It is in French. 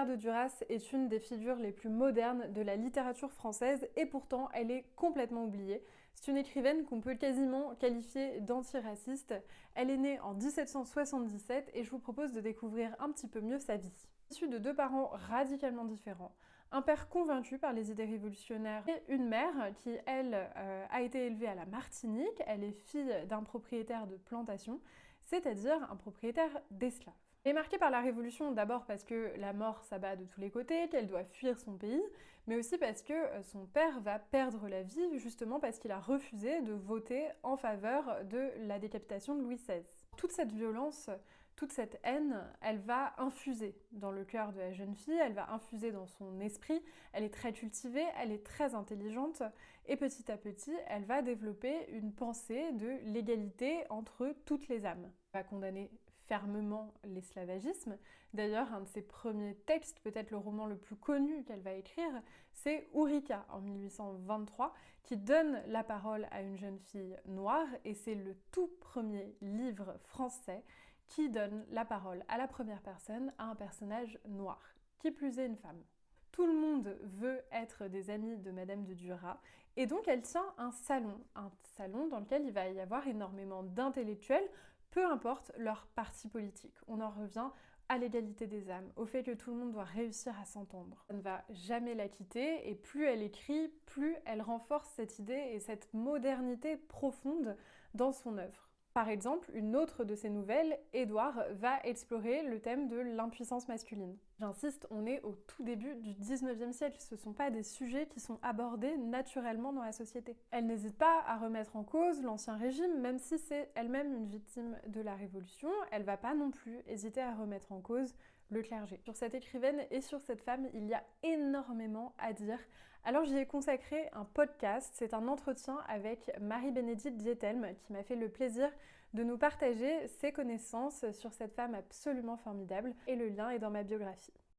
Mère de Duras est une des figures les plus modernes de la littérature française et pourtant elle est complètement oubliée. C'est une écrivaine qu'on peut quasiment qualifier d'antiraciste. Elle est née en 1777 et je vous propose de découvrir un petit peu mieux sa vie. Issue de deux parents radicalement différents, un père convaincu par les idées révolutionnaires et une mère qui, elle, a été élevée à la Martinique. Elle est fille d'un propriétaire de plantation, c'est-à-dire un propriétaire d'esclaves. Elle est marquée par la Révolution d'abord parce que la mort s'abat de tous les côtés, qu'elle doit fuir son pays, mais aussi parce que son père va perdre la vie justement parce qu'il a refusé de voter en faveur de la décapitation de Louis XVI. Toute cette violence, toute cette haine, elle va infuser dans le cœur de la jeune fille, elle va infuser dans son esprit, elle est très cultivée, elle est très intelligente et petit à petit, elle va développer une pensée de l'égalité entre toutes les âmes. Elle va condamner fermement l'esclavagisme. D'ailleurs, un de ses premiers textes, peut-être le roman le plus connu qu'elle va écrire, c'est Ourika en 1823, qui donne la parole à une jeune fille noire et c'est le tout premier livre français qui donne la parole à la première personne à un personnage noir, qui plus est une femme. Tout le monde veut être des amis de Madame de Duras et donc elle tient un salon dans lequel il va y avoir énormément d'intellectuels, peu importe leur parti politique. On en revient à l'égalité des âmes, au fait que tout le monde doit réussir à s'entendre. Elle ne va jamais la quitter et plus elle écrit, plus elle renforce cette idée et cette modernité profonde dans son œuvre. Par exemple, une autre de ses nouvelles, Édouard, va explorer le thème de l'impuissance masculine. J'insiste, on est au tout début du 19e siècle, ce ne sont pas des sujets qui sont abordés naturellement dans la société. Elle n'hésite pas à remettre en cause l'ancien régime, même si c'est elle-même une victime de la Révolution, elle va pas non plus hésiter à remettre en cause le clergé. Sur cette écrivaine et sur cette femme, il y a énormément à dire. Alors j'y ai consacré un podcast, c'est un entretien avec Marie-Bénédicte Diethelm qui m'a fait le plaisir de nous partager ses connaissances sur cette femme absolument formidable et le lien est dans ma biographie.